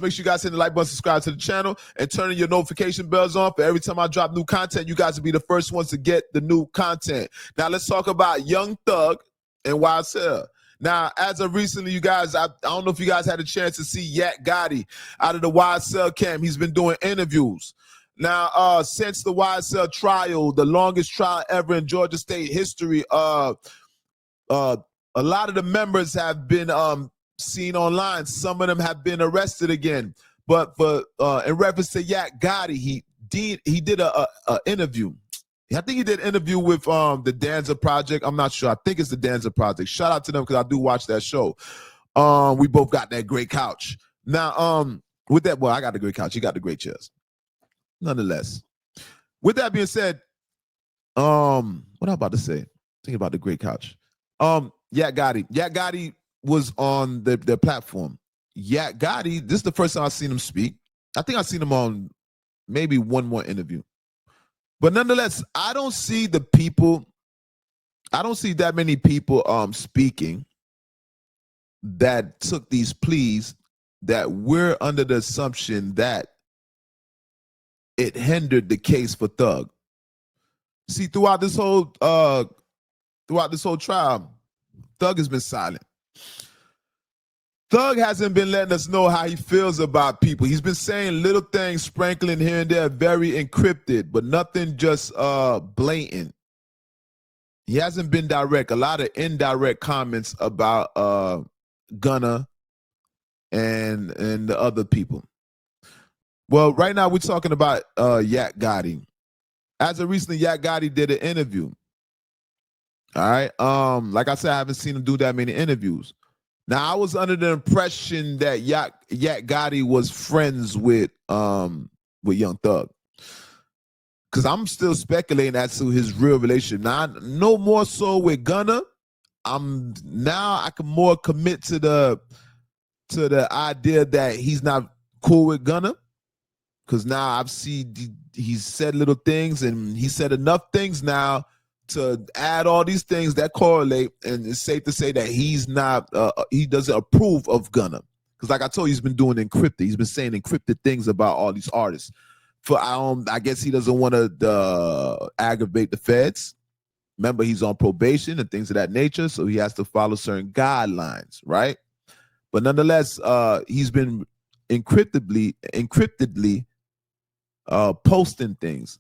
Make sure you guys hit the like button, subscribe to the channel, and turn your notification bells on for every time I drop new content. You guys will be the first ones to get the new content. Now, let's talk about Young Thug and YSL. Now, as of recently, you guys, I don't know if you guys had a chance to see Yak Gotti out of the YSL camp. He's been doing interviews. Now, since the YSL trial, the longest trial ever in Georgia State history, a lot of the members have been seen online. Some of them have been arrested again. But in reference to Yak Gotti, he did a interview. I think he did an interview with the Danza Project. I'm not sure. I think it's the Danza Project. Shout out to them because I do watch that show. We both got that great couch. Now, with that, well, I got the great couch. He got the great chairs. Nonetheless, with that being said, what I'm about to say, thinking about the great couch. Yak Gotti was on the platform. Yak Gotti, this is the first time I've seen him speak. I think I've seen him on maybe one more interview. But nonetheless, I don't see that many people speaking that took these pleas that we're under the assumption that it hindered the case for Thug. See, throughout this whole trial, Thug has been silent. Thug hasn't been letting us know how he feels about people. He's been saying little things, sprinkling here and there, very encrypted, but nothing just blatant. He hasn't been direct. A lot of indirect comments about Gunna and the other people. Well, right now we're talking about Yak Gotti. As of recently, Yak Gotti did an interview. All right. Like I said, I haven't seen him do that many interviews. Now, I was under the impression that Yak Gotti was friends with Young Thug, because I'm still speculating as to his real relationship. Now, no more so with Gunna. I can more commit to the idea that he's not cool with Gunna, because now I've seen he's said little things, and he said enough things now to add all these things that correlate, and it's safe to say that he's not, he doesn't approve of Gunna. Because like I told you, he's been doing encrypted. He's been saying encrypted things about all these artists. I guess he doesn't want to aggravate the feds. Remember, he's on probation and things of that nature, so he has to follow certain guidelines, right? But nonetheless, he's been encryptedly posting things.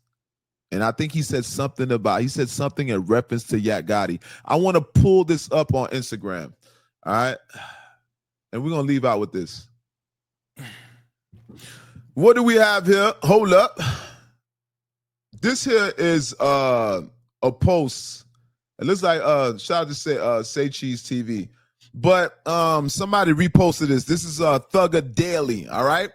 And I think he said something in reference to Yak Gotti. I want to pull this up on Instagram. All right. And we're going to leave out with this. What do we have here? Hold up. This here is a post. It looks like shout out to Say Cheese TV. But somebody reposted this. This is Thugger Daily, all right?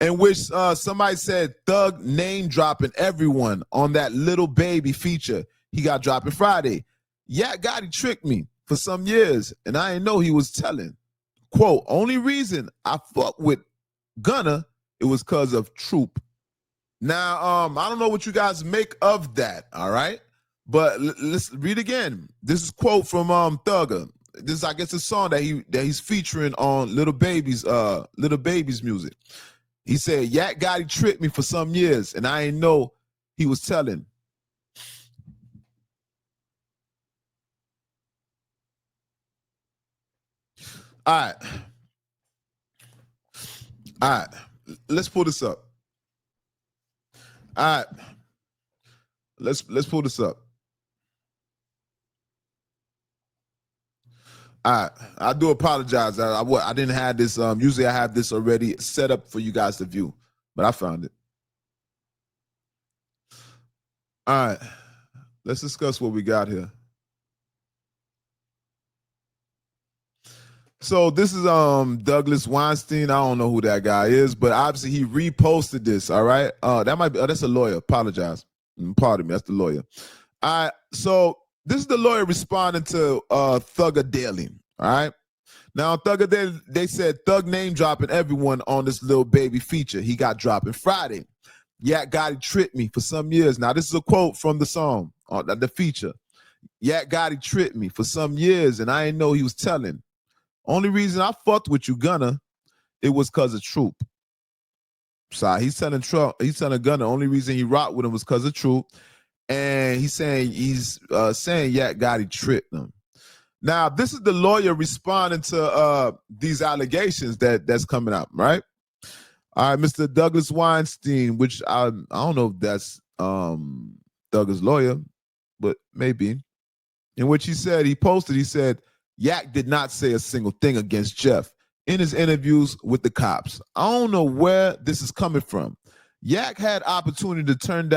In which somebody said Thug name dropping everyone on that Little Baby feature he got dropping Friday. Yak Gotti tricked me for some years, and I didn't know he was telling. Quote, only reason I fuck with Gunna, it was because of Troop. Now, I don't know what you guys make of that, all right? But let's read again. This is quote from Thugger. This is, I guess, a song that he's featuring on Little Baby's music. He said, Yak Gotti tricked me for some years, and I didn't know he was telling. All right. Let's pull this up. All right. Let's pull this up. I do apologize. I didn't have this. Usually I have this already set up for you guys to view, but I found it. All right, let's discuss what we got here. So this is Douglas Weinstein. I don't know who that guy is, but obviously he reposted this. All right, that might be. That's a lawyer. Apologize. Pardon me. That's the lawyer. All right. So this is the lawyer responding to Thugger Daily. All right. Now, Thugger Daily, they said Thug name dropping everyone on this Little Baby feature he got dropping Friday. Yak Gotti tricked me for some years. Now, this is a quote from the song, the feature. Yak Gotti tricked me for some years, and I didn't know he was telling. Only reason I fucked with you, Gunna, it was because of Troop. side. He's telling Gunna the only reason he rocked with him was because of truth. And he's saying Yak Gotti tricked him. Now, this is the lawyer responding to these allegations that's coming up, right? All right, Mr. Douglas Weinstein, which I don't know if that's Douglas' lawyer, but maybe. In which he said, Yak did not say a single thing against Jeff in his interviews with the cops. I don't know where this is coming from. Yak had opportunity to turn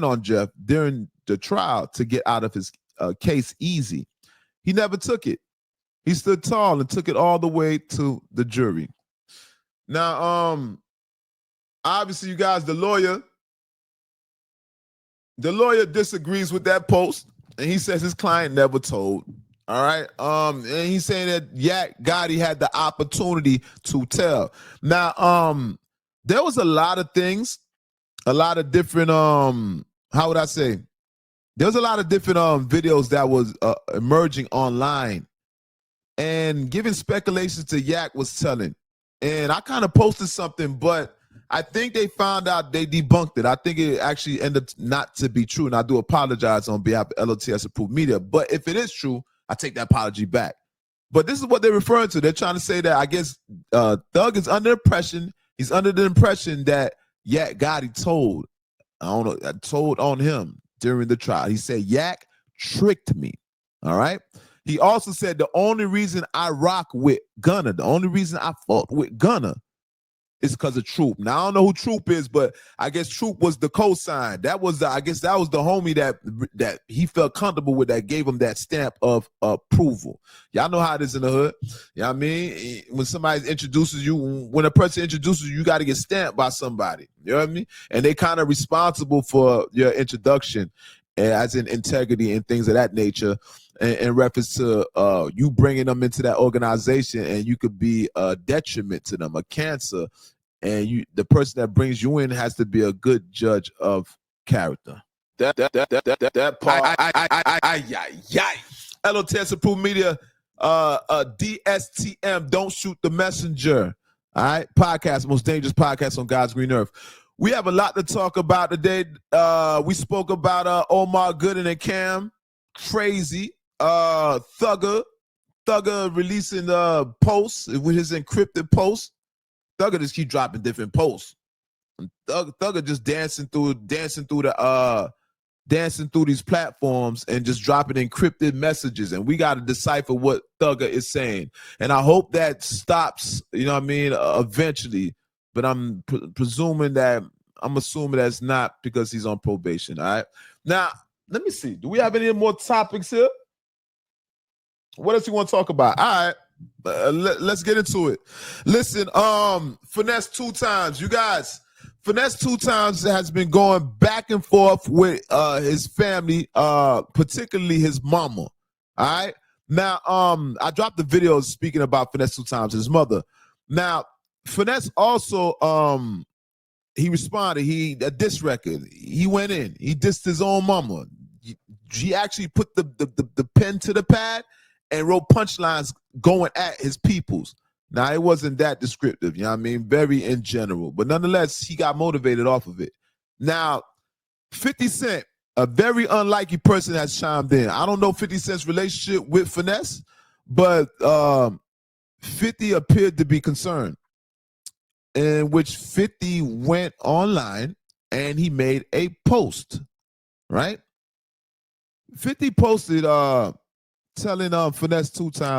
on Jeff during the trial to get out of his case easy. He never took it. He stood tall and took it all the way to the jury. Now, obviously, you guys, the lawyer disagrees with that post, and he says his client never told. All right. And he's saying that Yak Gotti had the opportunity to tell. Now, there was a lot of things, a lot of different how would I say? There was a lot of different videos that was emerging online and giving speculations to Yak was telling. And I kind of posted something, but I think they found out, they debunked it. I think it actually ended up not to be true. And I do apologize on behalf of L.O.T.S approved media. But if it is true, I take that apology back. But this is what they're referring to. They're trying to say that I guess Thug is under impression. He's under the impression that Yak Gotti told on him during the trial. He said, Yak tricked me. All right. He also said the only reason I rock with Gunna, the only reason I fought with Gunna is because of Troop. Now I don't know who Troop is, but I guess Troop was the cosign. That was I guess that was the homie that he felt comfortable with, that gave him that stamp of approval. Y'all know how it is in the hood. You know what I mean? When somebody introduces you, when a person introduces you, you got to get stamped by somebody. You know what I mean? And they kind of responsible for your introduction, as in integrity and things of that nature, in reference to you bringing them into that organization, and you could be a detriment to them, a cancer. And the person that brings you in has to be a good judge of character. That part. L.O.T.S approved media. DSTM. Don't shoot the messenger. All right, podcast, most dangerous podcast on God's green earth. We have a lot to talk about today. We spoke about Omar Gooden and Cam. Crazy. Thugger releasing posts with his encrypted posts. Thugger just keep dropping different posts. Thugger just dancing through these platforms and just dropping encrypted messages, and we got to decipher what Thugger is saying. And I hope that stops, you know what I mean, eventually. But I'm assuming that's not because he's on probation. All right. Now, let me see. Do we have any more topics here? What else you want to talk about? All right. Let's get into it. Listen, Finesse 2 Times. You guys, Finesse 2 Times has been going back and forth with his family, particularly his mama. All right. Now, I dropped the video speaking about Finesse 2 Times, his mother. Now, Finesse also, he responded. A diss record. He went in. He dissed his own mama. He actually put the pen to the pad and wrote punchlines going at his peoples. Now, it wasn't that descriptive, you know what I mean? Very in general. But nonetheless, he got motivated off of it. Now, 50 Cent, a very unlikely person, has chimed in. I don't know 50 Cent's relationship with Finesse, but 50 appeared to be concerned, in which 50 went online and he made a post, right? 50 posted telling Finesse 2 Times